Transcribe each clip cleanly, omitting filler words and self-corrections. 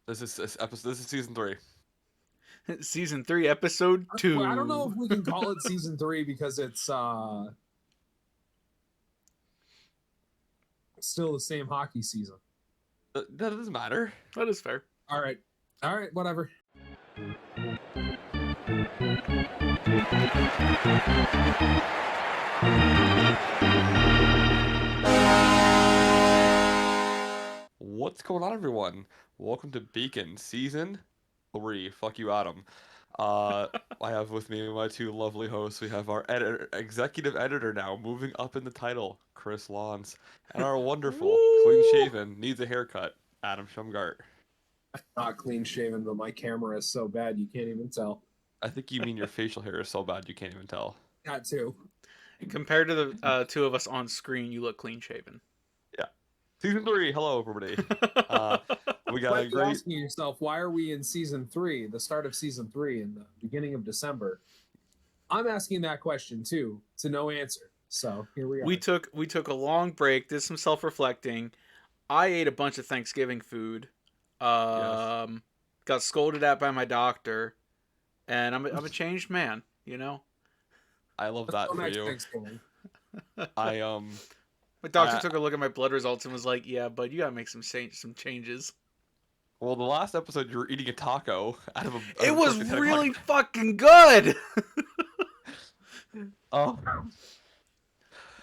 This is season 3. Season 3, episode Well, I don't know 2. if we can call it season 3 because it's still the same hockey season. That doesn't matter. That is fair. All right, whatever. What's going on, everyone? Welcome to Beacon Season 3. Fuck you, Adam. I have with me my two lovely hosts. We have our executive editor now, moving up in the title, Chris Lawns, and our wonderful, clean-shaven, needs a haircut, Adam Shumgart. Not clean shaven, but my camera is so bad you can't even tell. I think you mean your facial hair is so bad you can't even tell. That too. Compared to the two of us on screen, you look clean shaven. Yeah. Season 3. Hello, everybody. We got But a you're great. asking yourself, why are we in season 3, the start of season 3, in the beginning of December? I'm asking that question too, to no answer. So here we are. We took a long break, did some self-reflecting. I ate a bunch of Thanksgiving food. Got scolded at by my doctor, and I'm a changed man, you know. I love that for Next you. Thanksgiving. My doctor took a look at my blood results and was like, "Yeah, but you gotta make some changes." Well, the last episode you were eating a taco out of a. It was really fucking good. Oh.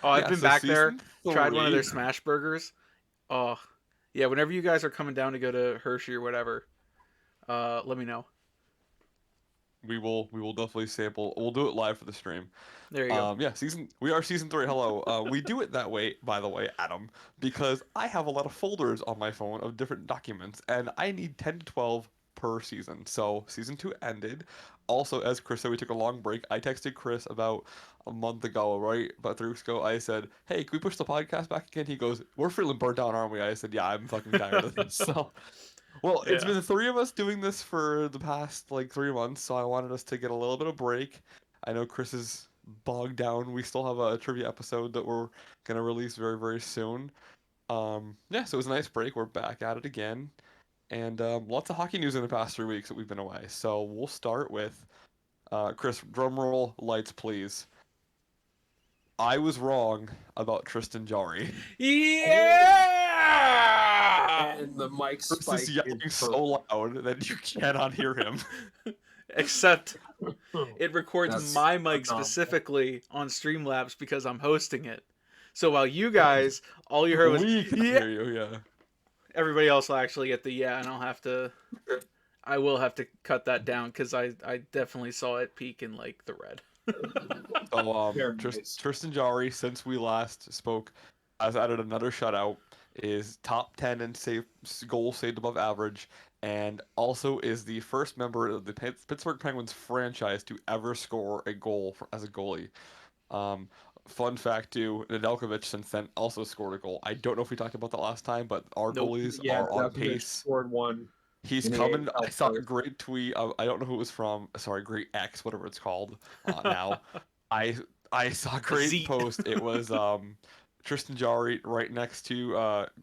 I've been back there. Three. Tried one of their smash burgers. Oh, yeah. Whenever you guys are coming down to go to Hershey or whatever, let me know. We will definitely sample. We'll do it live for the stream. There you go. Yeah, we are season 3. Hello. We do it that way, by the way, Adam, because I have a lot of folders on my phone of different documents, and I need 10 to 12 per season. So season 2 ended. Also, as Chris said, we took a long break. I texted Chris about a month ago, right? About 3 weeks ago. I said, "Hey, can we push the podcast back again?" He goes, "We're feeling burnt down, aren't we?" I said, "Yeah, I'm fucking tired of this." So. Well, it's been the 3 of us doing this for the past 3 months, so I wanted us to get a little bit of break. I know Chris is bogged down. We still have a trivia episode that we're gonna release very, very soon. Yeah, so it was a nice break. We're back at it again, and lots of hockey news in the past 3 weeks that we've been away. So we'll start with Chris. Drumroll lights, please. I was wrong about Tristan Jarry. Yeah. And the mic Chris spike is yelling so loud that you cannot hear him. Except it records That's my mic specifically on Streamlabs because I'm hosting it. So while you guys, all you heard was We can hear you, yeah. Everybody else will actually get the yeah, and I will have to cut that down because I definitely saw it peak in the red. So Tristan Jarry, since we last spoke, has added another shutout. Is top 10 in goals saved above average, and also is the first member of the Pittsburgh Penguins franchise to ever score a goal as a goalie. Fun fact too, Nedeljkovic since then also scored a goal. I don't know if we talked about that last time, but our goalies are on pace. Scored one. He's coming. I saw a great tweet. I don't know who it was from. Sorry, great X, whatever it's called now. I saw a great post. It was Tristan Jarry right next to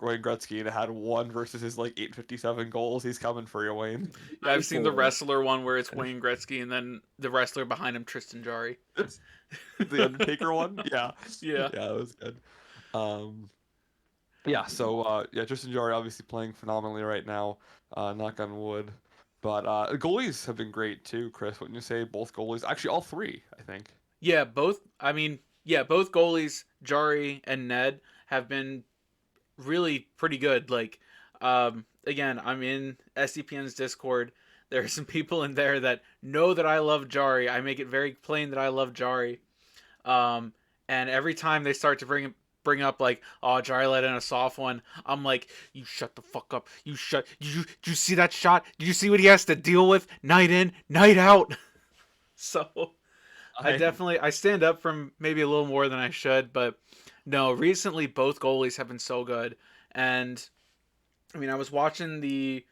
Wayne Gretzky, and it had 1 versus his 857 goals. He's coming for you, Wayne. Yeah, I've seen the wrestler one where it's Wayne Gretzky, and then the wrestler behind him, Tristan Jarry. The Undertaker one, yeah, yeah, it was good. Yeah, so Tristan Jarry obviously playing phenomenally right now. Knock on wood. But goalies have been great too, Chris. Wouldn't you say both goalies? Actually, all 3, I think. Yeah, both. I mean, yeah, both goalies, Jarry and Ned, have been really pretty good. Again, I'm in SDPN's Discord. There are some people in there that know that I love Jarry. I make it very plain that I love Jarry. And every time they start to bring up oh, Jarry let in a soft one, I'm like, you shut the fuck up. Did you see that shot? Did you see what he has to deal with night in, night out? So I stand up from maybe a little more than I should, but no, recently both goalies have been so good. And I mean, I was watching the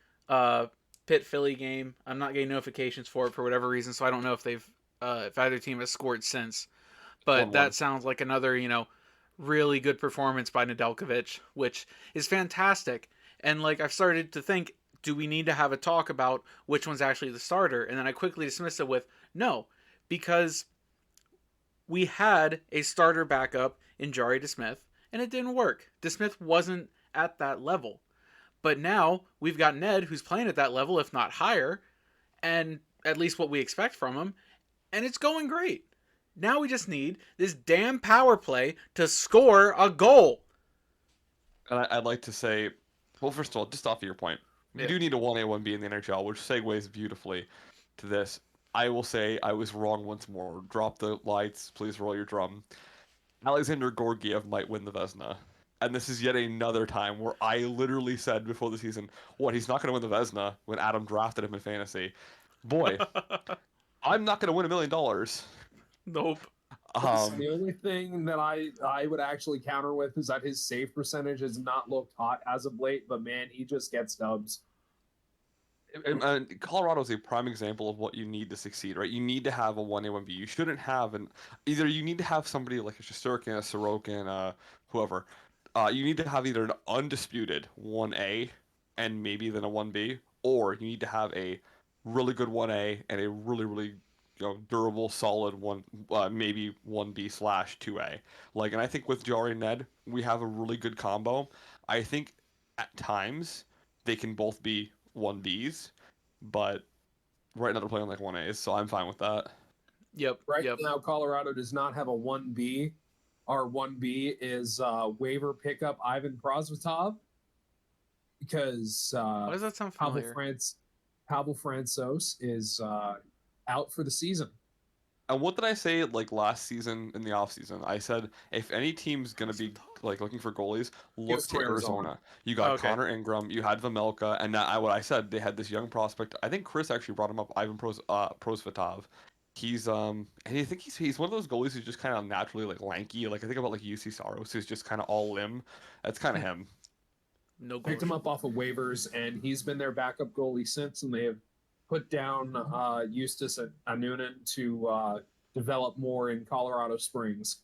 Pitt Philly game. I'm not getting notifications for it for whatever reason, so I don't know if if either team has scored since. But 1-1. That sounds like another, really good performance by Nedeljkovic, which is fantastic. And I've started to think, do we need to have a talk about which one's actually the starter? And then I quickly dismissed it with no, because we had a starter backup in Jari DeSmith, and it didn't work. DeSmith wasn't at that level. But now we've got Ned, who's playing at that level, if not higher, and at least what we expect from him, and it's going great. Now we just need this damn power play to score a goal. And I'd like to say, well, first of all, just off of your point, you Yeah. do need a 1A, 1B in the NHL, which segues beautifully to this. I will say I was wrong once more. Drop the lights, please roll your drum. Alexander Gorgiev might win the Vezina. And this is yet another time where I literally said before the season, what, he's not going to win the Vezina when Adam drafted him in fantasy. Boy, I'm not going to win $1 million. Nope. Listen, Um, the only thing that I would actually counter with is that his save percentage has not looked hot as of late, but man, he just gets dubs. and Colorado is a prime example of what you need to succeed, right? You need to have a 1A, 1B. You shouldn't have either you need to have somebody like a Shesterkin, a Sorokin, whoever. You need to have either an undisputed 1A and maybe then a 1B, or you need to have a really good 1A and a really, really durable, solid one, maybe 1B slash 2A. Like, and I think with Jari and Ned, we have a really good combo. I think at times they can both be 1Bs, but right now they're playing like 1As, so I'm fine with that. Yep. Right Yep. now, Colorado does not have a 1B. Our 1B is waiver pickup Ivan Prosvetov because Why does that sound familiar? Pavel Francouz is out for the season. And what did I say like last season in the off season? I said if any team's gonna be like looking for goalies, look Goes to to Arizona. Arizona. You got Okay. Connor Ingram, you had Vamelka, and now what I said they had this young prospect. I think Chris actually brought him up, Prosvetov. And I think he's one of those goalies who's just kind of naturally like lanky. Like I think about like UC Saros, who's just kind of all limb. That's kind of him. No Picked him goal. up off of waivers, and he's been their backup goalie since. And they have put down Eustace Anunen to develop more in Colorado Springs,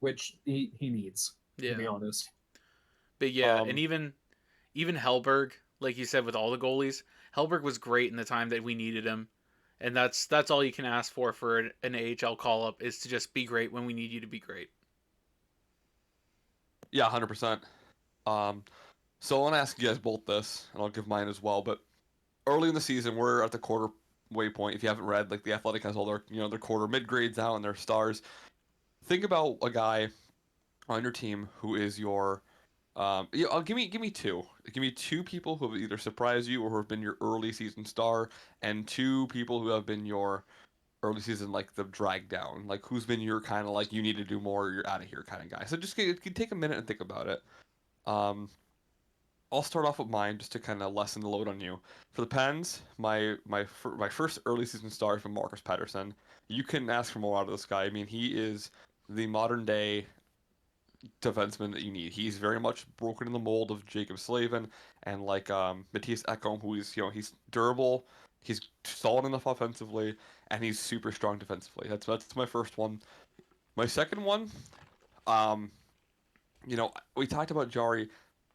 which he needs, to be Yeah. honest. But yeah, and Um, even Hellberg, like you said, with all the goalies, Hellberg was great in the time that we needed him, and that's all you can ask for an AHL call up is to just be great when we need you to be great. yeah, 100%. Um, so I want to ask you guys both this, and I'll give mine as well. But early in the season, we're at the quarter waypoint. If you haven't read, like the Athletic has all their their quarter mid grades out and their stars. Think about a guy on your team who is your give me two. Give me two people who have either surprised you or who have been your early season star, and two people who have been your early season like the drag down. Like who's been your kind of like you need to do more, you're out of here kind of guy. So just take a minute and think about it. Um, I'll start off with mine just to kind of lessen the load on you. For the Pens, my first early season star from Marcus Patterson. You couldn't ask for more out of this guy. I mean, he is the modern day defenseman that you need. He's very much broken in the mold of Jacob Slavin and like Matthias Ekholm, who is he's durable, he's solid enough offensively, and he's super strong defensively. That's my first one. My second one, um, we talked about Jari.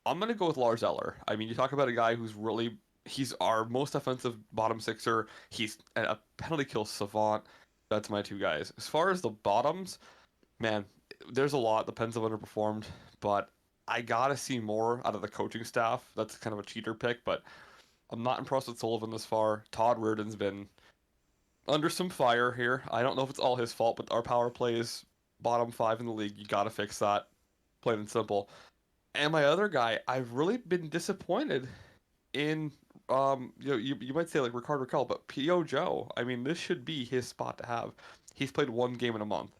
I'm gonna go with Lars Eller. I mean, you talk about a guy who's really he's our most offensive bottom sixer. He's a penalty kill savant. That's my two guys. As far as the bottoms, man, there's a lot. The Pens have underperformed, but I gotta see more out of the coaching staff. That's kind of a cheater pick, but I'm not impressed with Sullivan this far. Todd Reardon's been under some fire here. I don't know if it's all his fault, but our power play is bottom five in the league. You gotta fix that, plain and simple. And my other guy, I've really been disappointed in. You might say like Ricardo Raquel, but P.O. Joe. I mean, this should be his spot to have. He's played one game in a month.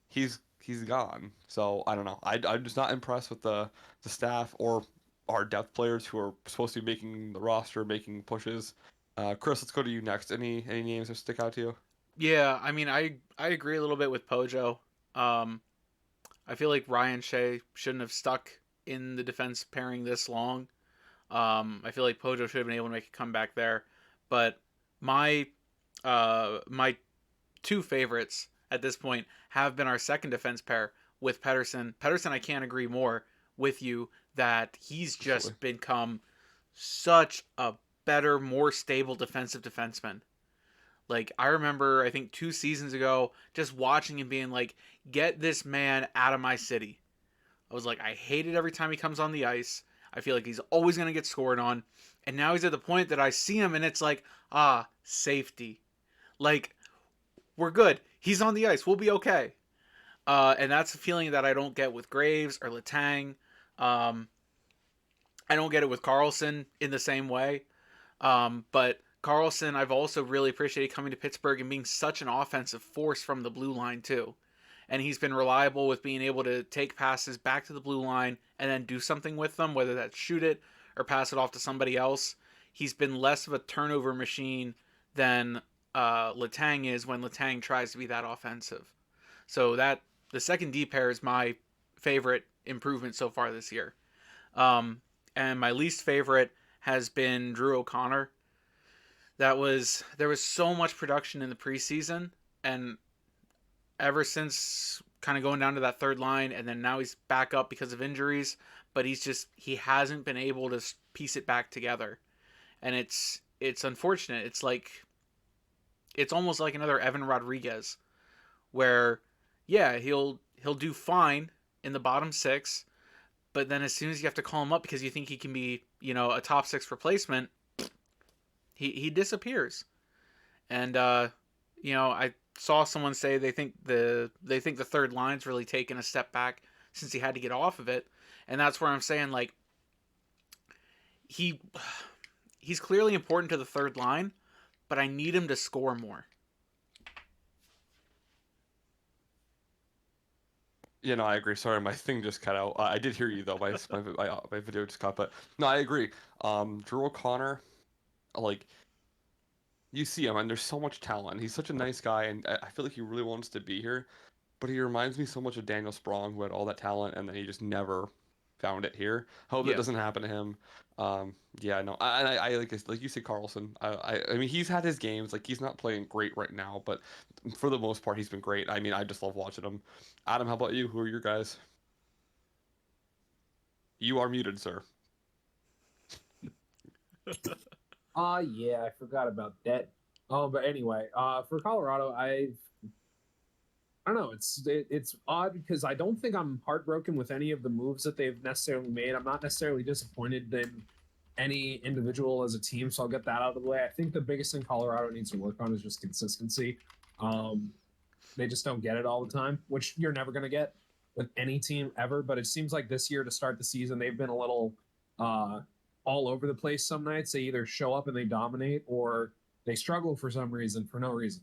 He's gone. So I don't know. I'm just not impressed with the staff or our depth players who are supposed to be making the roster, making pushes. Chris, let's go to you next. Any names that stick out to you? Yeah, I mean, I agree a little bit with Pojo. Um, I feel like Ryan Shea shouldn't have stuck in the defense pairing this long. I feel like Pojo should have been able to make a comeback there, but my my two favorites at this point have been our second defense pair with Pedersen. Pedersen, I can't agree more with you that he's Absolutely. just become such a better, more stable defensive defenseman. Like, I remember, I think 2 seasons ago, just watching him being like, get this man out of my city. I was like, I hate it every time he comes on the ice. I feel like he's always going to get scored on. And now he's at the point that I see him and it's like, safety. Like, we're good. He's on the ice. We'll be okay. And that's a feeling that I don't get with Graves or Letang. Um, I don't get it with Carlson in the same way. But Carlson, I've also really appreciated coming to Pittsburgh and being such an offensive force from the blue line, too. And he's been reliable with being able to take passes back to the blue line and then do something with them, whether that's shoot it or pass it off to somebody else. He's been less of a turnover machine than Letang is when Letang tries to be that offensive. So that the second D pair is my favorite improvement so far this year. And my least favorite has been Drew O'Connor. There was so much production in the preseason, and ever since kind of going down to that third line, and then now he's back up because of injuries, but he hasn't been able to piece it back together, and it's unfortunate. It's almost like another Evan Rodriguez, where yeah, he'll do fine in the bottom six, but then as soon as you have to call him up because you think he can be, a top six replacement, he disappears. And I saw someone say they think the third line's really taken a step back since he had to get off of it, and that's where I'm saying, like, he's clearly important to the third line, but I need him to score more. I agree. Sorry, my thing just cut out. I did hear you though. My video just cut, but no, I agree. Drew O'Connor, like, you see him, and there's so much talent. He's such a nice guy, and I feel like he really wants to be here. But he reminds me so much of Daniel Sprong, who had all that talent, and then he just never found it here. Hope that Yeah. doesn't happen to him. Yeah, no, I like you said, Carlson. I mean, he's had his games. Like, he's not playing great right now, but for the most part, he's been great. I mean, I just love watching him. Adam, how about you? Who are your guys? You are muted, sir. Yeah, I forgot about that. But anyway, for Colorado, I don't know. It's odd because I don't think I'm heartbroken with any of the moves that they've necessarily made. I'm not necessarily disappointed in any individual as a team, so I'll get that out of the way. I think the biggest thing Colorado needs to work on is just consistency. They just don't get it all the time, which you're never going to get with any team ever. But it seems like this year to start the season, they've been a little all over the place some nights. They either show up and they dominate, or they struggle for some reason, for no reason.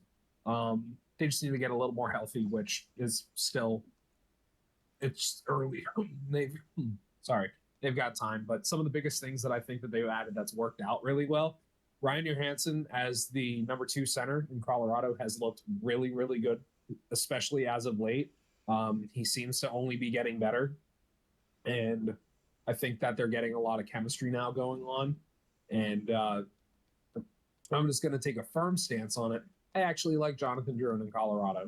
They just need to get a little more healthy, which is still, it's early. They've got time. But some of the biggest things that I think that they've added that's worked out really well, Ryan Johansson as the number 2 center in Colorado has looked really, really good, especially as of late. He seems to only be getting better. And I think that they're getting a lot of chemistry now going on. And I'm just going to take a firm stance on it. I actually like Jonathan Drouin in Colorado.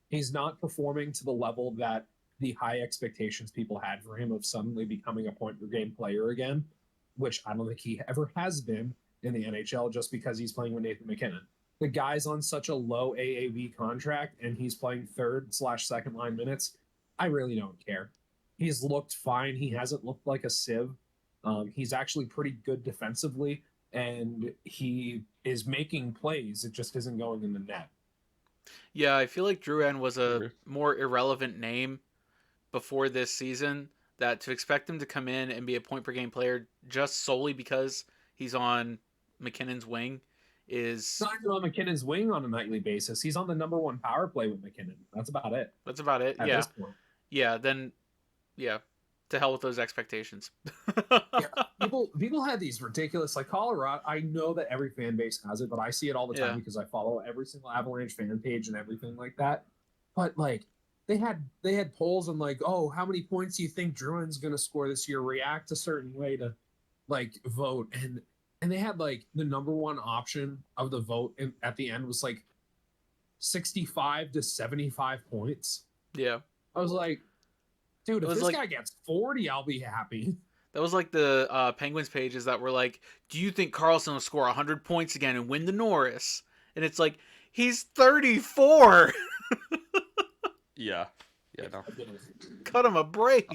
He's not performing to the level that the high expectations people had for him of suddenly becoming a point per game player again, which I don't think he ever has been in the NHL just because he's playing with Nathan McKinnon. The guy's on such a low AAV contract and he's playing third/second line minutes. I really don't care. He's looked fine. He hasn't looked like a sieve. He's actually pretty good defensively, and he is making plays. It just isn't going in the net. Yeah, I feel like Drouin was a more irrelevant name before this season, that to expect him to come in and be a point per game player just solely because he's on McKinnon's wing is not even on McKinnon's wing on a nightly basis. He's on the number 1 power play with McKinnon. That's about it. Yeah. Yeah, then to hell with those expectations. People had these ridiculous, like Colorado. I know that every fan base has it, but I see it all the time because I follow every single Avalanche fan page and everything like that. But like they had polls and like, oh, how many points do you think Drouin's going to score this year? React a certain way to like vote, and they had like the number 1 option of the vote at the end was like 65 to 75 points. Yeah, I was like, dude, if this guy gets 40, I'll be happy. That was like the Penguins pages that were like, "Do you think Carlson will score 100 points again and win the Norris?" And it's like, he's 34. Yeah. Yeah, no. Cut him a break.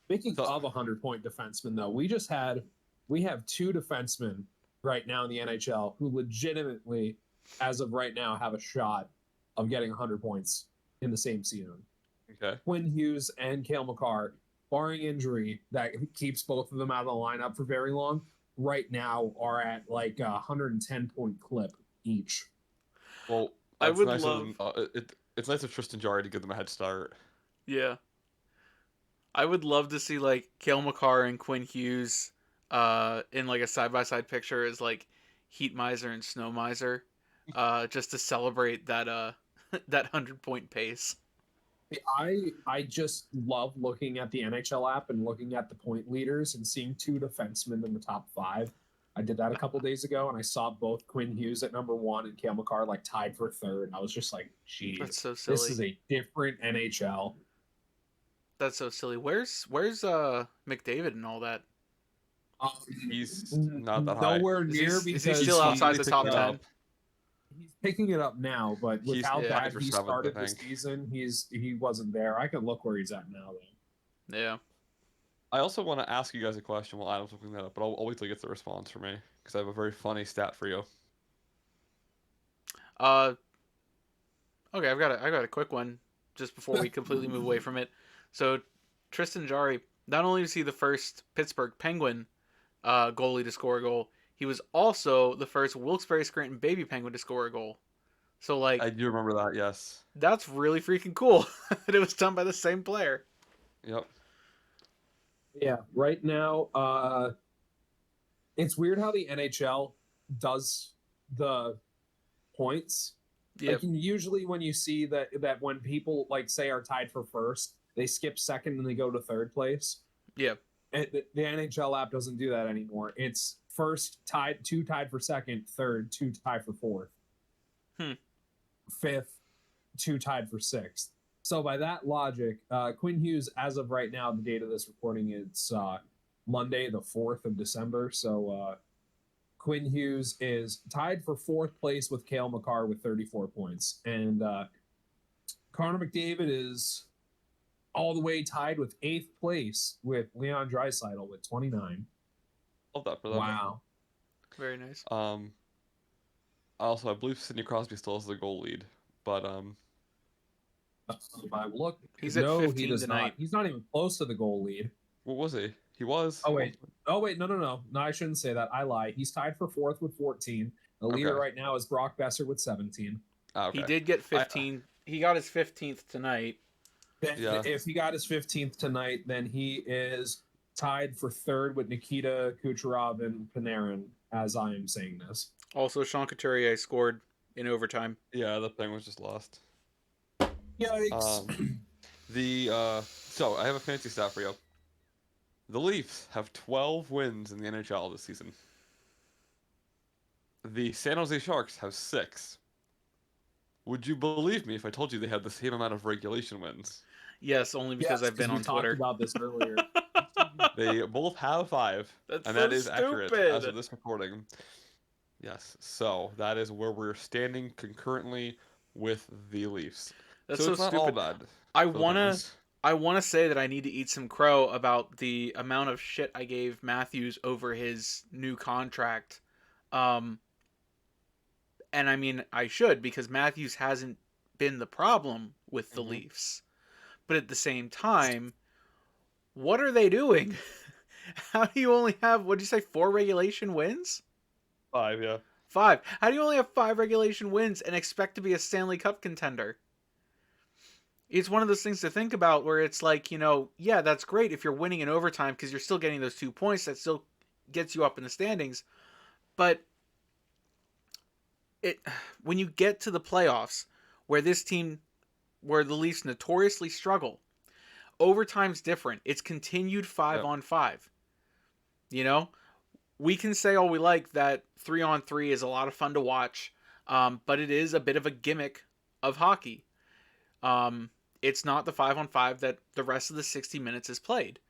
Speaking So- of 100-point defensemen, though, we have 2 defensemen right now in the NHL who legitimately, as of right now, have a shot of getting 100 points in the same season. Okay. Quinn Hughes and Cale Makar, barring injury that keeps both of them out of the lineup for very long, right now are at like a 110-point clip each. Well, I that's would nicer love- than it's nice of Tristan Jarry to give them a head start. Yeah. I would love to see like Cale Makar and Quinn Hughes in like a side by side picture as like Heat Miser and Snow Miser. Just to celebrate that that 100-point pace. I just love looking at the NHL app and looking at the point leaders and seeing 2 defensemen in the top 5. I did that a couple days ago, and I saw both Quinn Hughes at number 1 and Cale Makar like tied for 3rd. I was just like, "Geez, That's so silly. this is a different NHL." That's so silly. Where's McDavid and all that? He's not that high. Nowhere Is he- near is he because still outside the picking top it 10? up. he's picking it up now, but with He's how tied bad for he 7th, started I this think. season, he wasn't there. I can look where he's at now, though. Yeah. I also want to ask you guys a question while Adam's looking that up, but I'll wait till he gets the response for me because I have a very funny stat for you. Okay, I got a quick one just before we completely move away from it. So Tristan Jarry, not only was he the first Pittsburgh Penguin goalie to score a goal, he was also the first Wilkes-Barre Scranton Baby Penguin to score a goal. So like I do remember that. Yes. that's really freaking cool that it was done by the same player. Yep. Yeah, right now, it's weird how the NHL does the points. Yeah, Like usually when you see that when people like say are tied for first, they skip second and they go to 3rd place. yeah, And the NHL app doesn't do that anymore. It's first tied, 2 tied for second, 3rd, 2 tied for 4th, Hmm. 5th, 2 tied for 6th. So by that logic, Quinn Hughes, as of right now, the date of this recording, it's Monday, the 4th of December. So Quinn Hughes is tied for 4th place with Cale Makar with 34 points. And Connor McDavid is all the way tied with 8th place with Leon Draisaitl with 29. Love that for them. Wow. very nice. Also, I believe Sidney Crosby still has the goal lead, but If I look, He's at no, 15 he does tonight. not. He's not even close to the goal lead. what was he? He was. Oh wait, no, I shouldn't say that. I lie. He's tied for 4th with 14. The leader Okay. right now is Brock Besser with 17. Ah, okay. He did get 15. He got his 15th tonight. Yeah. If he got his 15th tonight, then he is tied for 3rd with Nikita Kucherov and Panarin, as I am saying this. Also, Sean Couturier scored in overtime. Yeah, the Penguins just lost. Yikes. So I have a fancy stat for you. The Leafs have 12 wins in the NHL this season. The San Jose Sharks have 6. Would you believe me if I told you they had the same amount of regulation wins? Yes, only because Yes, I've been we on talked Twitter. about this earlier. They both have 5, That's and so that is accurate as stupid. of this recording. Yes, so that is where we're standing concurrently with the Leafs. That's so so it's not stupid. all bad. I for the wanna Penguins. I wanna say that I need to eat some crow about the amount of shit I gave Matthews over his new contract. And I mean I should, because Matthews hasn't been the problem with the Mhm. Leafs. But at the same time, what are they doing? How do you only have, what'd you say, 4 regulation wins? 5, yeah. 5. How do you only have 5 regulation wins and expect to be a Stanley Cup contender? It's one of those things to think about where it's like, yeah, that's great if you're winning in overtime because you're still getting those 2 points. That still gets you up in the standings. But when you get to the playoffs where the Leafs notoriously struggle, overtime's different. It's continued 5-on-5. We can say all we like that 3-on-3 is a lot of fun to watch, but it is a bit of a gimmick of hockey. It's not the 5-on-5 that the rest of the 60 minutes is played.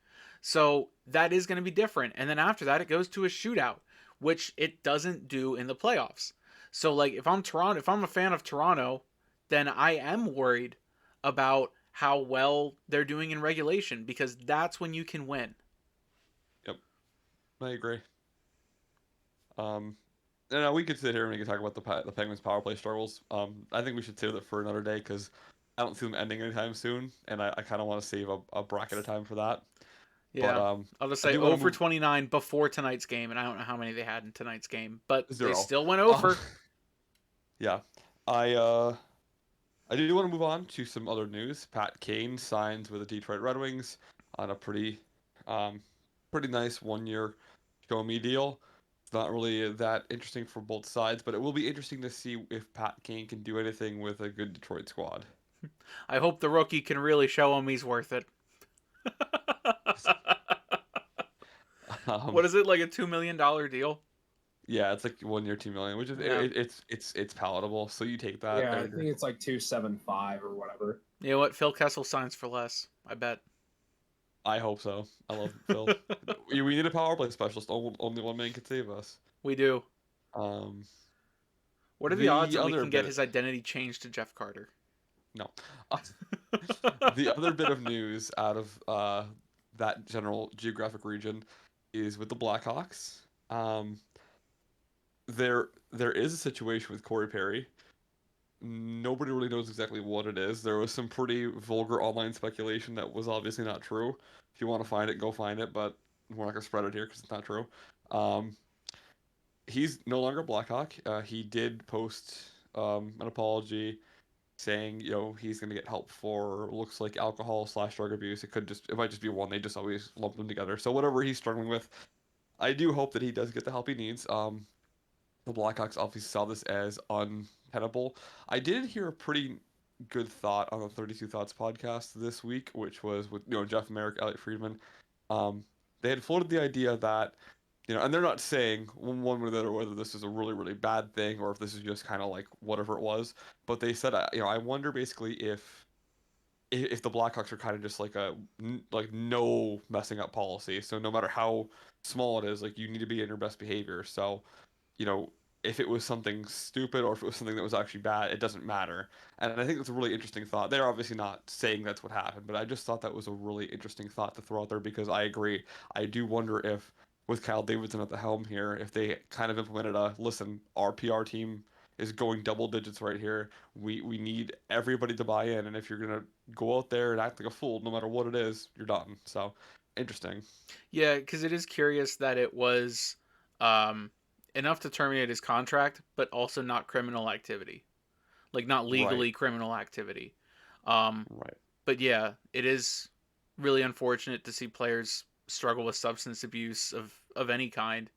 So that is going to be different. And then after that, it goes to a shootout, which it doesn't do in the playoffs. So like if I'm Toronto, if I'm a fan of Toronto, then I am worried about how well they're doing in regulation because that's when you can win. Yep, I agree. Um, and we could sit here and we could talk about the Penguins' power play struggles. I think we should save that for another day because I don't see them ending anytime soon, and I kind of want to save a bracket of time for that. But Yeah. I'll just I say do want 0 to for move 29 before tonight's game, and I don't know how many they had in tonight's game, but they 0. still went Um, over. yeah, I uh, I do want to move on to some other news. Pat Kane signs with the Detroit Red Wings on a um, pretty nice 1 year show me deal. It's not really that interesting for both sides, but it will be interesting to see if Pat Kane can do anything with a good Detroit squad. I hope the rookie can really show him he's worth it. Um, What is it, like a $2 million deal? yeah, it's like 1 year, 2 million, which is Yeah. it's palatable. So you take that. Yeah, I think it's like 275 or whatever. You know what? Phil Kessel signs for less. I bet. I hope so. I love Phil. We need a power play specialist. Only one man can save us. We do. Um, What are the odds the that we other can get bit, his identity changed to Jeff Carter? no, the other bit of news out of that general geographic region is with the Blackhawks. Um, there is a situation with Corey Perry. Nobody really knows exactly what it is. There was some pretty vulgar online speculation that was obviously not true. If you want to find it, go find it, but we're not gonna spread it here because it's not true. Um, he's no longer a Blackhawk. He did post an apology saying, he's gonna get help for looks like alcohol slash drug abuse. It might just be one. They just always lump them together. So whatever he's struggling with, I do hope that he does get the help he needs. The Blackhawks obviously saw this as untenable. I did hear a pretty good thought on the 32 Thoughts podcast this week, which was with Jeff Merrick, Elliot Friedman. They had floated the idea that and they're not saying one way or the other whether this is a really really bad thing or if this is just kind of like whatever it was, but they said I wonder basically if the Blackhawks are kind of just like like no messing up policy. So no matter how small it is, like you need to be in your best behavior. So you know, if it was something stupid or if it was something that was actually bad, it doesn't matter. And I think that's a really interesting thought. They're obviously not saying that's what happened, but I just thought that was a really interesting thought to throw out there because I agree. I do wonder if, with Kyle Davidson at the helm here, if they kind of implemented listen, our PR team is going double digits right here. We need everybody to buy in, and if you're gonna go out there and act like a fool, no matter what it is, you're done. So interesting. Yeah, because it is curious that it was um, enough to terminate his contract, but also not criminal activity, like not Right. legally criminal activity. Um, Right. but yeah, it is really unfortunate to see players struggle with substance abuse of any kind,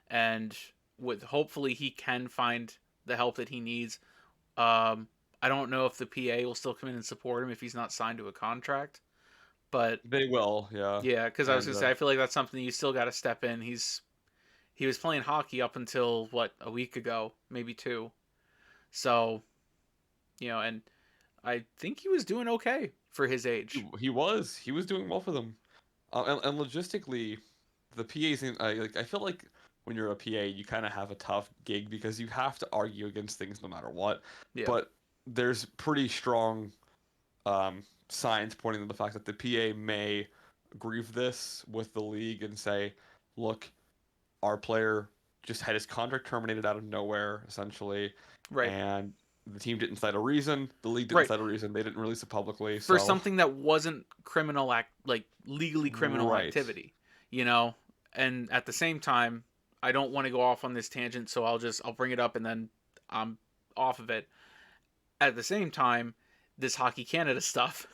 and with hopefully he can find the help that he needs. Um, I don't know if the PA will still come in and support him if he's not signed to a contract, but They will, yeah. yeah, because I was And gonna say I feel like that's something you still got to step in. He was playing hockey up until what, a week ago, maybe two. So and I think he was doing okay for his age. he was doing well for them, and logistically, the PA's I feel like when you're a PA, you kind of have a tough gig because you have to argue against things no matter what. Yeah, But there's pretty strong signs pointing to the fact that the PA may grieve this with the league and say, look, our player just had his contract terminated out of nowhere, essentially, right, and the team didn't cite a reason. The league didn't right. cite a reason. They didn't release it publicly. For So, something that wasn't criminal act, like legally criminal right. activity, you know. And at the same time, I don't want to go off on this tangent, so I'll bring it up and then I'm off of it. At the same time, this Hockey Canada stuff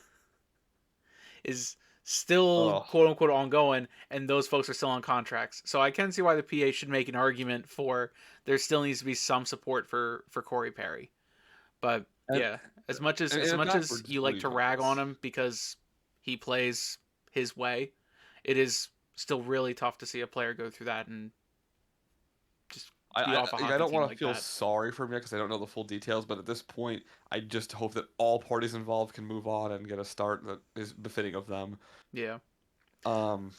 is still Oh, quote unquote ongoing, and those folks are still on contracts. So I can see why the PA should make an argument for there still needs to be some support for Corey Perry. But and, yeah, as much as and as backwards you like to bleed like rag on this. him because he plays his way, it is still really tough to see a player go through that and just I, be I off a I hockey don't team want to like feel that. sorry for him yet because I don't know the full details. But at this point, I just hope that all parties involved can move on and get a start that is befitting of them. Yeah. Um,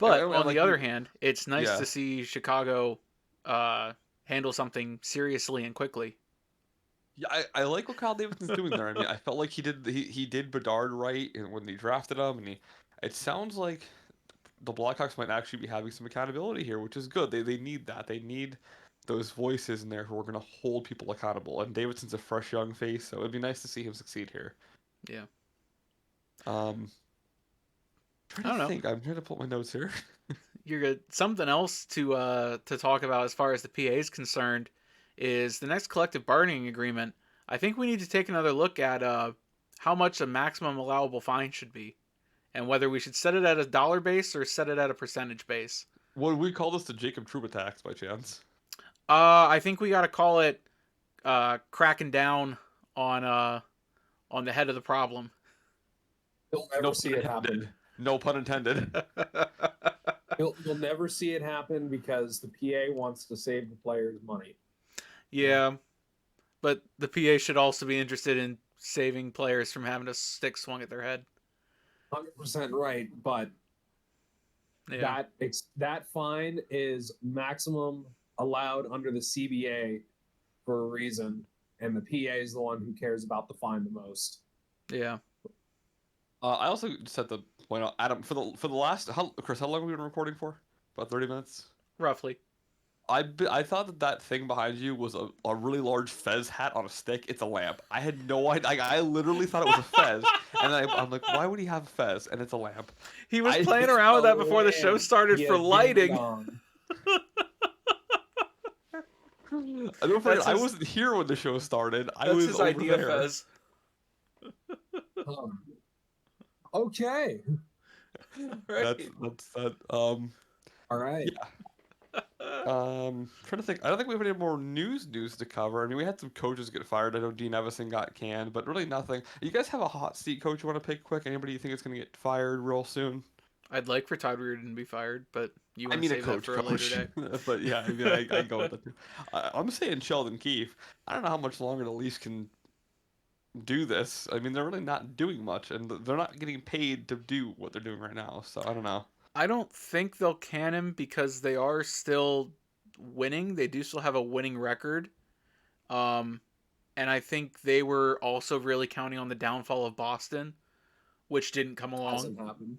But and on the like other hand, it's nice yeah. to see Chicago handle something seriously and quickly. Yeah, I like what Kyle Davidson's doing there. I mean, I felt like he did Bedard right and when they drafted him, and it sounds like the Blackhawks might actually be having some accountability here, which is good. They need that. They need those voices in there who are going to hold people accountable. And Davidson's a fresh young face, so it'd be nice to see him succeed here. Yeah. Um, Trying I to don't know. think. I'm trying to pull my notes here. You're good. Something else to talk about as far as the PA is concerned is the next collective bargaining agreement. I think we need to take another look at how much a maximum allowable fine should be, and whether we should set it at a dollar base or set it at a percentage base. Would we call this the Jacob Trouba tax by chance? I think we got to call it cracking down on the head of the problem. You'll never No see pun it happen. intended. No pun intended. You'll never see it happen because the PA wants to save the players money. Yeah, but the PA should also be interested in saving players from having a stick swung at their head. 100% right, but Yeah. that fine is maximum allowed under the CBA for a reason, and the PA is the one who cares about the fine the most. Yeah. I also set the point out, Adam, for the last Chris, how long have we been recording for? About 30 minutes. Roughly. I thought that thing behind you was a really large fez hat on a stick. It's a lamp. I had no idea. I literally thought it was a fez, and I'm like, why would he have a fez? And it's a lamp. He was I- playing around with that before the show started for lighting. Don't forget, I his- wasn't here when the show started. I That's was his over idea, there. Fez. Okay. That's that. All right. Yeah. Trying to think. I don't think we have any more news to cover. I mean, we had some coaches get fired. I know Dean Evison got canned, but really nothing. You guys have a hot seat coach you want to pick quick? Anybody you think is going to get fired real soon? I'd like for Todd Reardon to be fired, but you I want mean, to a save that coach, for a later day. but yeah, I mean, I go with that too. I'm saying Sheldon Keefe. I don't know how much longer the Leafs can do this. I mean, they're really not doing much, and they're not getting paid to do what they're doing right now. So I don't know. I don't think they'll can him because they are still winning. They do still have a winning record. And I think they were also really counting on the downfall of Boston, which didn't come along. Hasn't happened.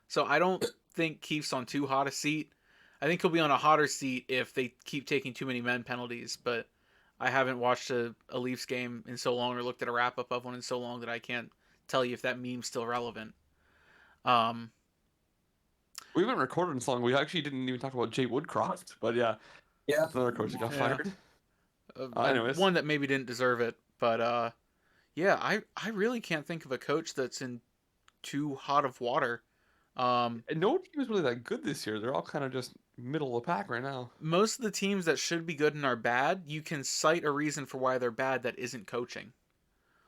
So I don't think Keefe's on too hot a seat. I think he'll be on a hotter seat if they keep taking too many men penalties, but I haven't watched a Leafs game in so long or looked at a wrap-up of one in so long that I can't tell you if that meme's still relevant. We haven't recorded in so long. We actually didn't even talk about Jay Woodcroft, but yeah, that's another coach that got fired. Anyways, one that maybe didn't deserve it, but yeah, I really can't think of a coach that's in too hot of water. and no team is really that good this year. They're all kind of just middle of the pack right now. Most of the teams that should be good and are bad, you can cite a reason for why they're bad that isn't coaching.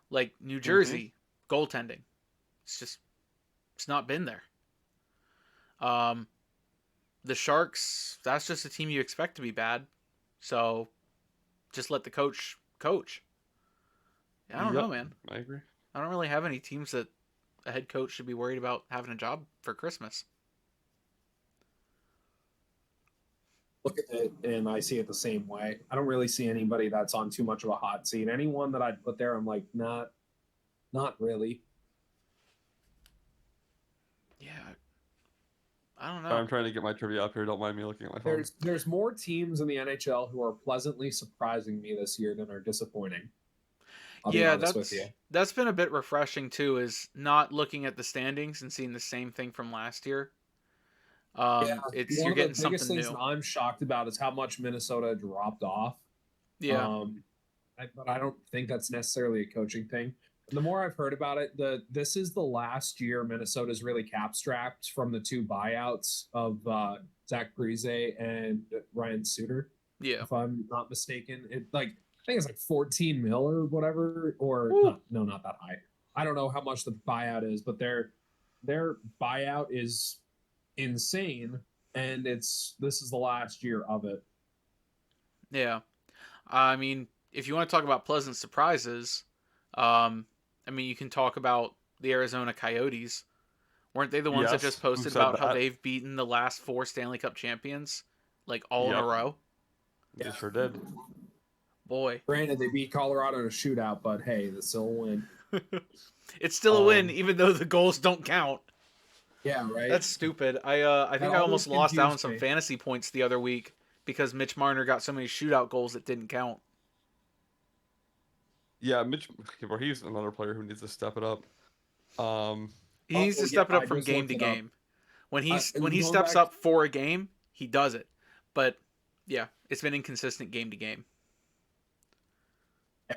Like New Jersey, goaltending. It's not been there. The Sharks, that's just a team you expect to be bad. So just let the coach coach. I don't know, man. I agree. I don't really have any teams that a head coach should be worried about having a job for Christmas. Look at it, and I see it the same way. I don't really see anybody that's on too much of a hot seat. Anyone that I'd put there, I'm like, not really. Yeah. I don't know. I'm trying to get my trivia up here. Don't mind me looking at my phone. There's more teams in the NHL who are pleasantly surprising me this year than are disappointing. I'll be honest with you. That's been a bit refreshing too, is not looking at the standings and seeing the same thing from last year. You're getting something new. The biggest things that I'm shocked about is how much Minnesota dropped off. Yeah. But I don't think that's necessarily a coaching thing. The more I've heard about it, this is the last year Minnesota's really cap strapped from the two buyouts of Zach Parise and Ryan Suter. Yeah. If I'm not mistaken, I think it's like 14 mil or whatever, or no, not that high. I don't know how much the buyout is, but their buyout is insane, and this is the last year of it. Yeah. I mean, if you want to talk about pleasant surprises, you can talk about the Arizona Coyotes. Weren't they the ones that Yes, just who posted said about how that? they've beaten the last 4 Stanley Cup champions, like all in a Yep, row? they sure did. Boy, Granted, they beat Colorado in a shootout, but hey, that's still a win. it's still a win, Um, even though the goals don't count. Yeah, right. That's stupid. I That think I always almost lost out on confused some me. fantasy points the other week because Mitch Marner got so many shootout goals that didn't count. yeah, Mitch, well, he's another player who needs to step it up. Um, He needs Oh to yeah, step it I up from just game looked to it up. game. When he Going steps back, up for a game, he does it. But yeah, it's been inconsistent game to game.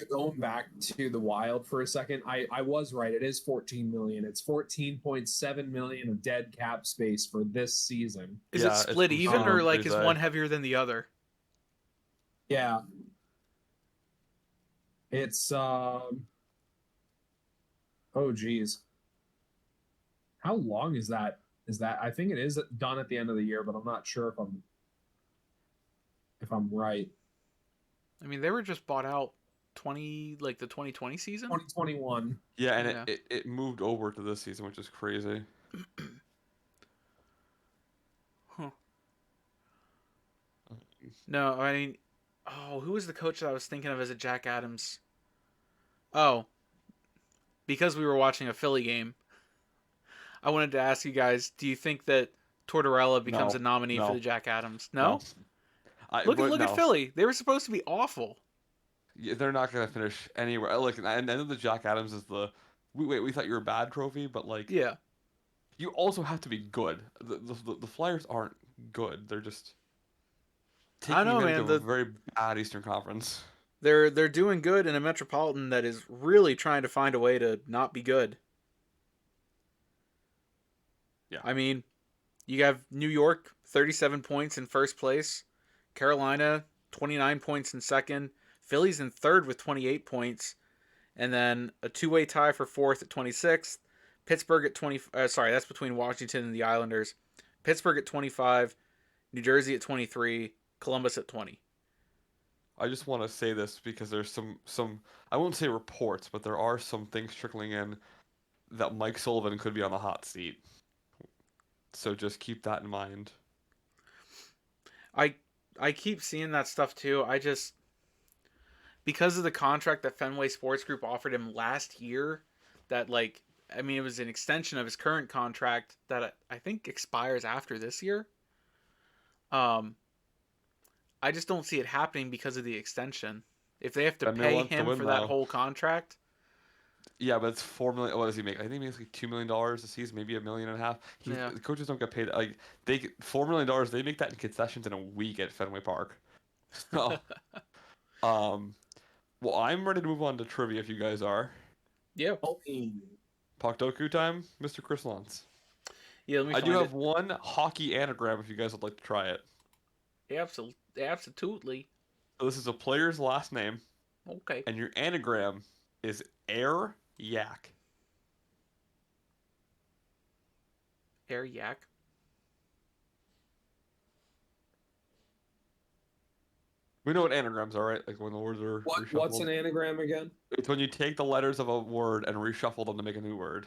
going back to the Wild for a second, I was right. It is 14 million. It's 14.7 million of dead cap space for this season. Is it yeah, it's split from even Simon or Um, like is one Parise. heavier than the other? yeah, it's oh geez, how long is that? Is that I think it is done at the end of the year, but I'm not sure if I'm right. I mean, they were just bought out 20 like the 2020 season. 2021. Yeah, and Yeah. it moved over to this season, which is crazy. Huh. No, I mean, oh, who was the coach that I was thinking of as a Jack Adams? Oh, because we were watching a Philly game, I wanted to ask you guys: do you think that Tortorella becomes a No, nominee for the no, Jack Adams? no. No. Look at But look at no, Philly. They were supposed to be awful. yeah, they're not gonna finish anywhere. Like, and I know the Jack Adams is the we thought you were bad trophy, but like Yeah. you also have to be good. The Flyers aren't good. They're just I taking know, advantage man. of a very bad Eastern Conference. They're doing good in a Metropolitan that is really trying to find a way to not be good. Yeah, I mean, you have New York 37 points in first place, Carolina 29 points in second, Philly's in third with 28 points, and then a two-way tie for fourth at 26th. Pittsburgh at 20. Sorry, that's between Washington and the Islanders. Pittsburgh at 25, New Jersey at 23, Columbus at 20. I just want to say this because there's some I won't say reports, but there are some things trickling in that Mike Sullivan could be on the hot seat. So just keep that in mind. I I keep seeing that stuff too. I just because of the contract that Fenway Sports Group offered him last year, that like I mean it was an extension of his current contract that I think expires after this year. Um, I just don't see it happening because of the extension. If they have to Ben Mill pay wants to him win for that now. whole contract, Yeah, but it's 4 million. What does he make? I think he makes like $2 million a season, maybe $1.5 million. yeah. The coaches don't get paid like $4 million. They make that in concessions in a week at Fenway Park. So, um, well, I'm ready to move on to trivia if you guys are. Yeah. Oh, Puckdoku time, Mr. Chris Lance. Yeah, let me I do find have it. one hockey anagram if you guys would like to try it. Absolutely. So this is a player's last name, Okay. and your anagram is Air Yak. Air yak. We know what anagrams are, right? Like when the words are what's reshuffled. an anagram again? It's when you take the letters of a word and reshuffle them to make a new word.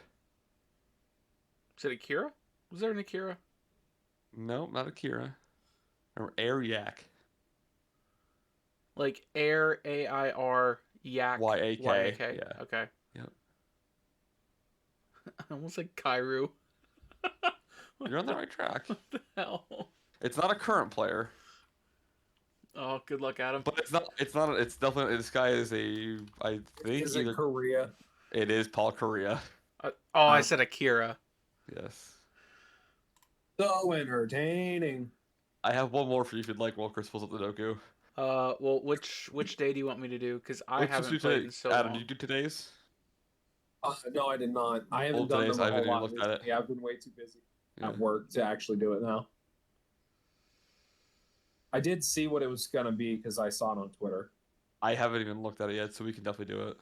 Is it Akira? Was there an Akira? No, not Akira. Or Air Yak. Like air AIR yak YAK. YAK. Yeah. Okay. Yep. I almost like Kairu. What You're on the right track. the hell? It's not a current player, Oh, good luck, Adam. but it's definitely this guy is I think Is it either Korea? it is Paul Correa. I Uh, said Akira. Yes. so entertaining. I have one more for you if you'd like while Chris pulls up the doku. Well, which day do you want me to do? Because I Let's just do haven't played today. in so Adam, did long. you do today's? No, I did not. I haven't Well, done today's them a I whole haven't even lot looked at it. recently. I've been way too busy Yeah. at work to actually do it now. I did see what it was gonna be because I saw it on Twitter. I haven't even looked at it yet, so we can definitely do it.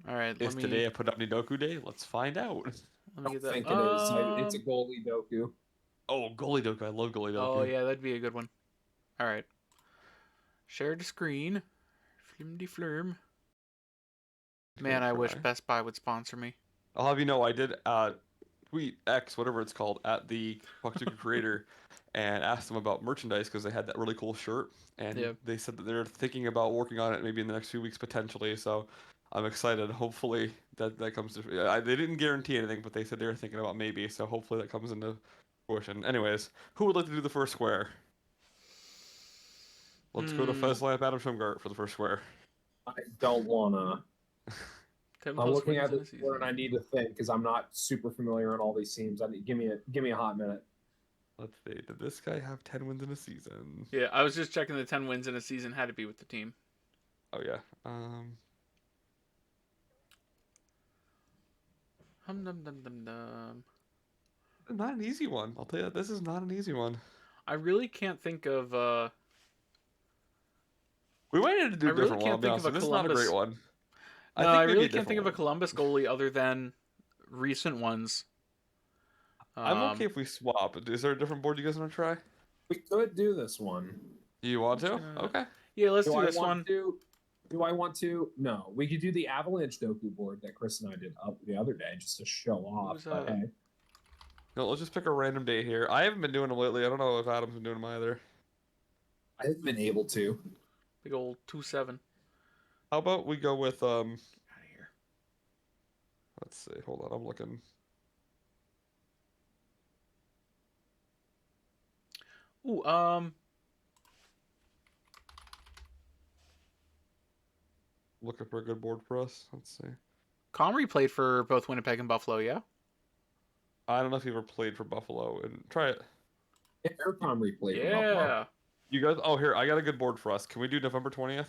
All right, Is today a put up Nidoku day? Let's find out. let I me don't get that. think it is. It's a goalie doku. Oh, goalie doku. I love goalie Oh doku. yeah, that'd be a good one. All right, share the screen. Flimdy flirm. Man, I wish Try. Best Buy would sponsor me. I'll have you know I did tweet X, whatever it's called, at the Puckdoku creator, and asked them about merchandise because they had that really cool shirt, and Yeah. they said that they're thinking about working on it maybe in the next few weeks potentially. So I'm excited. Hopefully that comes to. They didn't guarantee anything, but they said they were thinking about maybe. So hopefully that comes into fruition. Anyways, who would like to do the first square? Let's go to Hmm. Fezlamp Adam Schumgart for the first square. I don't wanna. 10 I'm plus looking wins at in a this score and I season. need to think because I'm not super familiar on all these teams. Give me a hot minute. Let's see. Did this guy have 10 wins in a season? Yeah, I was just checking the 10 wins in a season had to be with the team. Oh yeah. Dum dum dum dum. Not an easy one. I'll tell you that this is not an easy one. I really can't think of We might need to do I a really different one. I'll can't be think honest. of a This is not a great Columbus. one. I No, I think maybe really a can't think different of a one. Columbus goalie other than recent ones. I'm okay if we swap. Is there a different board you guys want to try? We could do this one. You want Which, to? Okay. Yeah, let's Do do I this want one. to? Do I want to? No. We could do the Avalanche Doku board that Chris and I did up the other day just to show off. Who's, But hey, No, let's just pick a random day here. I haven't been doing them lately. I don't know if Adam's been doing them either. I haven't been able to. Big old 2-7. How about we go with Out of here. let's see. Hold on, I'm looking. Ooh, Looking for a good board for us. Let's see. Comrie played for both Winnipeg and Buffalo, yeah? I don't know if you ever played for Buffalo and try it. Aircom replay for Buffalo. Yeah. You guys, oh here, I got a good board for us. Can we do November 20th?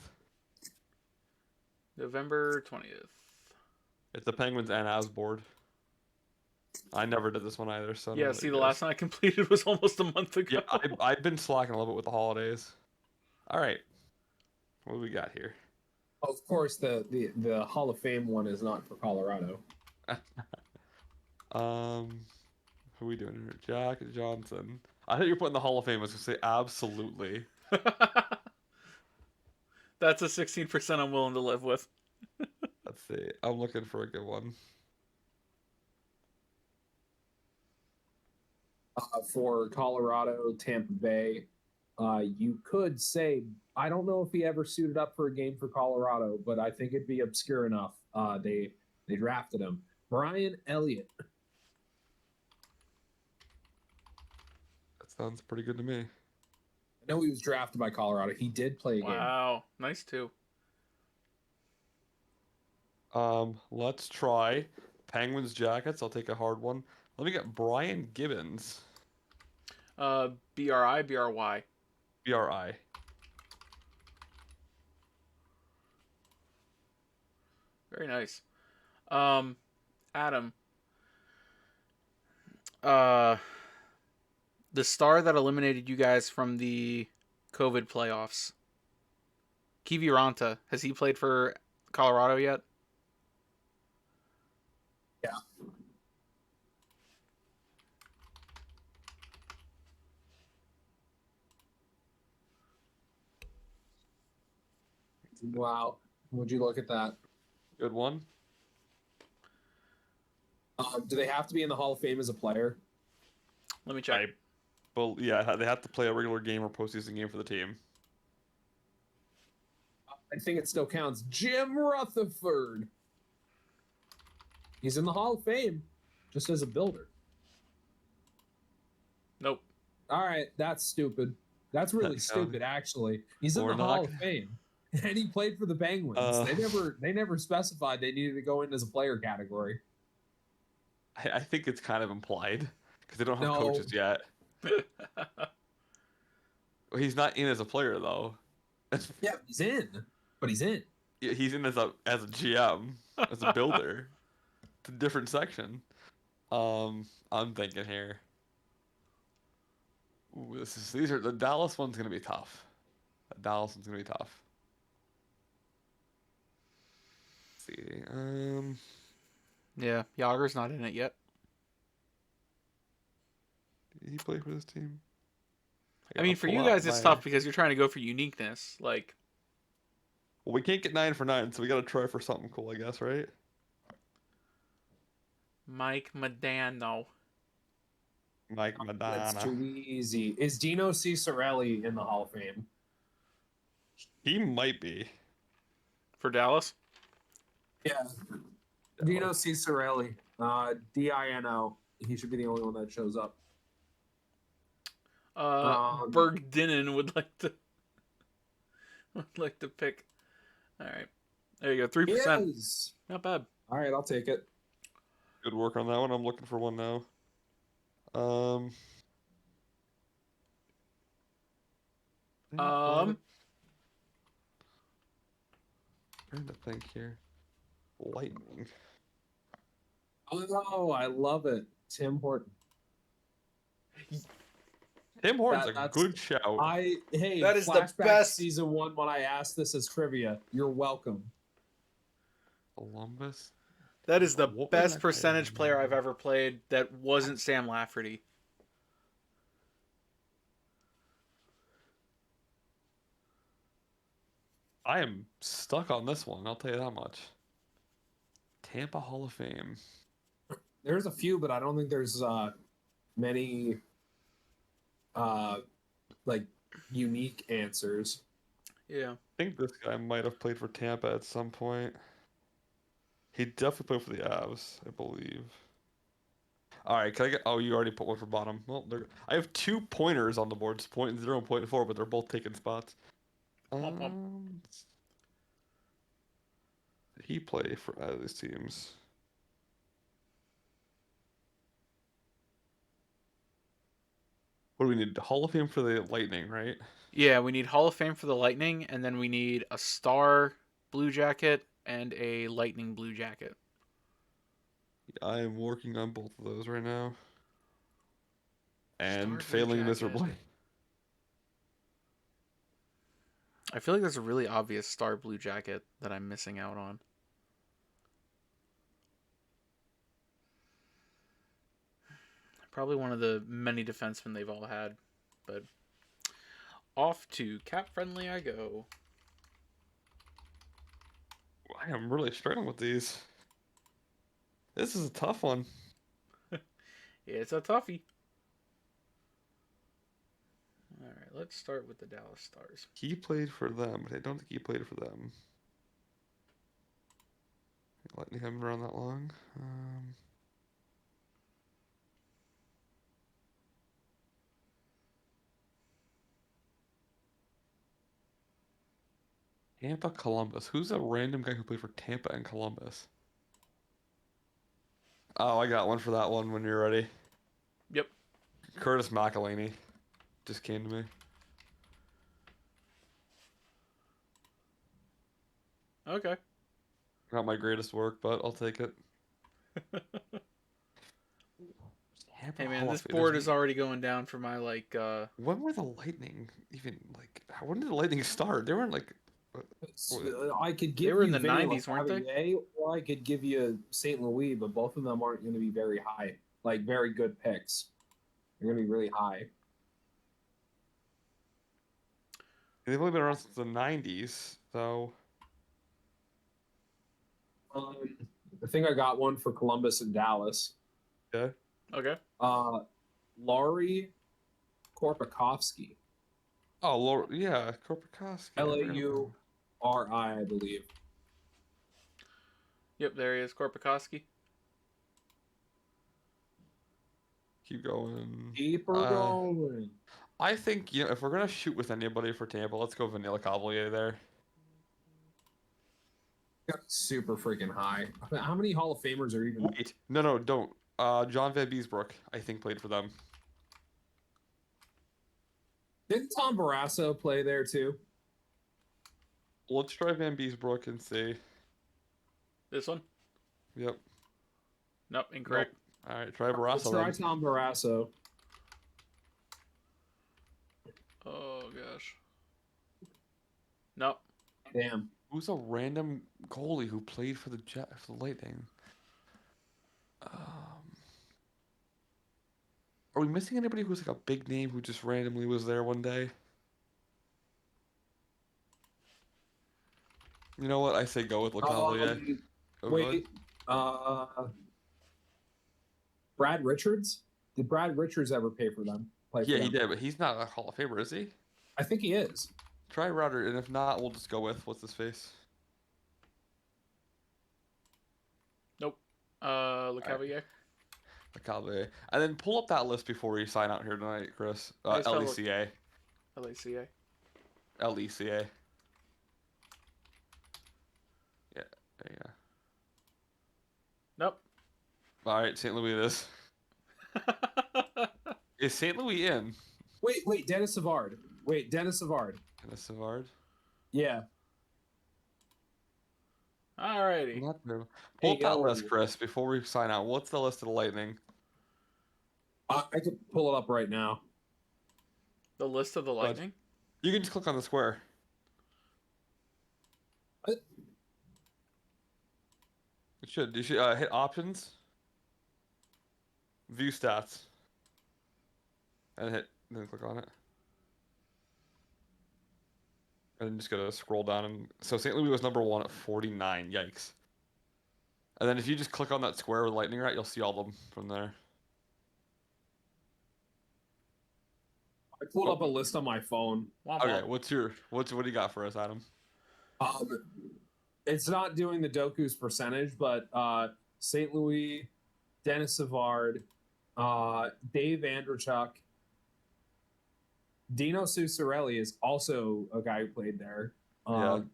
November 20th. It's the Penguins and Avs board. I never did this one either, so I don't Yeah, know see, you the guys. last one I completed was almost a month ago. Yeah, I've been slacking a little bit with the holidays. All right, what do we got here? Of course, the Hall of Fame one is not for Colorado. Who are we doing here? Jack Johnson. I thought you were putting the Hall of Fame. I was gonna say absolutely. That's a 16% I'm willing to live with. Let's see. I'm looking for a good one. For Colorado, Tampa Bay, you could say I don't know if he ever suited up for a game for Colorado, but I think it'd be obscure enough. They drafted him, Brian Elliott. That sounds pretty good to me. I know he was drafted by Colorado. He did play a game. Wow. Nice, too. Let's try Penguins Jackets. I'll take a hard one. Let me get Brian Gibbons. BRI, BRY. BRI. Very nice. Adam. The star that eliminated you guys from the COVID playoffs. Kiviranta. Has he played for Colorado yet? Yeah. Wow. Would you look at that? Good one. Do they have to be in the Hall of Fame as a player? Let me check. Well, yeah, they have to play a regular game or postseason game for the team. I think it still counts. Jim Rutherford. He's in the Hall of Fame just as a builder. Nope. All right, that's stupid. That's really stupid, actually. He's in We're the not Hall gonna- of Fame, and he played for the Penguins. They never specified they needed to go in as a player category. I think it's kind of implied because they don't have No. coaches yet. He's not in as a player though. Yeah, he's in, but he's in. He's in as a GM, as a builder. It's a different section. I'm thinking here. Ooh, the Dallas one's gonna be tough. The Dallas one's gonna be tough. Let's see. Yeah, Yager's not in it yet. Did he play for this team? I mean, for you guys, it's tough because you're trying to go for uniqueness. Like, well, we can't get 9 for 9, so we gotta try for something cool, I guess, right? Mike Modano. Mike That's Madonna. too easy. Is Dino Ciccarelli in the Hall of Fame? He might be. For Dallas. Yeah. Dino Ciccarelli. Dino. He should be the only one that shows up. Bergdinen would like to pick. All right, there you go. 3%. Yes. Not bad. All right, I'll take it. Good work on that one. I'm looking for one now. Um. Um. Trying to think here. Lightning. Oh, I love it. Tim Horton. Tim Horton's a That's good shout. Hey, That is the flashback best. season 1 when I asked this as trivia. You're welcome. Columbus. That is the What was best that percentage guy's player name? I've ever played that wasn't Sam Lafferty. I am stuck on this one. I'll tell you that much. Tampa Hall of Fame. There's a few, but I don't think there's many like unique answers. Yeah. I think this guy might have played for Tampa at some point. He definitely played for the Avs, I believe. All right, can I get? Oh, you already put one for bottom. Well, I have 2 pointers on the board, it's 0.0 and 0.4, but they're both taking spots. Womp womp. Did he play for either of these teams? What do we need? Hall of Fame for the Lightning, right? Yeah, we need Hall of Fame for the Lightning, and then we need a Star Blue Jacket and a Lightning Blue Jacket. I am working on both of those right now. Star And Blue failing Jacket. miserably. I feel like there's a really obvious Star Blue Jacket that I'm missing out on. Probably one of the many defensemen they've all had, but off to Cap Friendly I go. I am really struggling with these. This is a tough one. It's a toughie. All right, let's start with the Dallas Stars. He played for them, but I don't think he played for them. Lightning haven't been around that long. Tampa, Columbus. Who's a random guy who played for Tampa and Columbus? Oh, I got one for that one when you're ready. Yep. Curtis McElhaney just came to me. Okay. Not my greatest work, but I'll take it. Tampa Hey man, Hall of this Fame. board is already going down for my When were the Lightning even when did the Lightning start? They weren't I could They give were in you the Vinny 90s, weren't they? Lecavalier, or I could give you St. Louis, but both of them aren't going to be very high, like very good picks. They're going to be really high. they've only been around since the 90s, so I think I got one for Columbus and Dallas. yeah. Okay. Laurie Korpakowski. Oh, Lord, yeah, Korpakowski. Lauri, I believe. Yep, there he is, Korpakowski. Keep going. Keep her going. I think, if we're gonna shoot with anybody for Tampa, let's go Vanilla Cavalier there. Super freaking high. How many Hall of Famers are even? Wait, no, don't. John Van Beesbrook, I think, played for them. Didn't Tom Barrasso play there too? Let's try Van Beesbrook and see. This one? Yep. Nope, incorrect. Nope. All right, try Barrasso. Let's try Tom Barrasso. Oh gosh. Nope. Damn. Who's a random goalie who played for the Lightning? Are we missing anybody who's like a big name who just randomly was there one day? You know what? I say go with LeCavalier. Wait. Brad Richards? Did Brad Richards ever pay for them? Play for Yeah, he them? did, but he's not a Hall of Famer, is he? I think he is. Try Router, and if not, we'll just go with what's his face. Nope. Le All right. Cavalier. Macabre. And then pull up that list before we sign out here tonight, Chris. How do you spell LECA. LACA? LECA. Yeah, there you go. Nope. All right, St. Louis it is. Is St. Louis in? Wait, Dennis Savard. Dennis Savard. Dennis Savard? Yeah. Alrighty. Not true. Hey, Pull up that yo. list, Chris, before we sign out. What's the list of the Lightning? I could pull it up right now. The list of the Lightning? You can just click on the square. What? It should. You should hit options, view stats, and then click on it. And then just gotta scroll down. And so St. Louis was number 1 at 49. Yikes. And then if you just click on that square with Lightning right, you'll see all of them from there. I pulled up a list on my phone. Okay, what do you got for us, Adam? It's not doing the Doku's percentage, but St. Louis, Dennis Savard, Dave Andrechuk, Dino Susurelli is also a guy who played there. And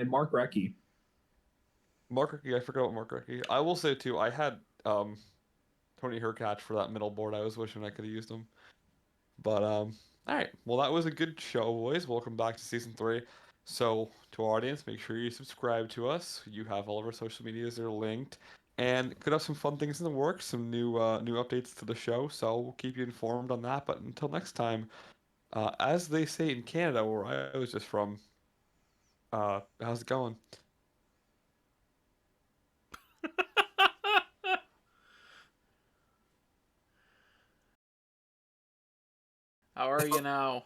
Mark Recchi. Mark Recchi, I forgot about Mark Recchi. I will say too, I had Tony Hercatch for that middle board. I was wishing I could have used him. But all right. Well, that was a good show, boys. Welcome back to season 3. So to our audience, make sure you subscribe to us. You have all of our social medias are linked, and could have some fun things in the works, some new updates to the show. So we'll keep you informed on that. But until next time, as they say in Canada, where I was just from, how's it going? How are you now?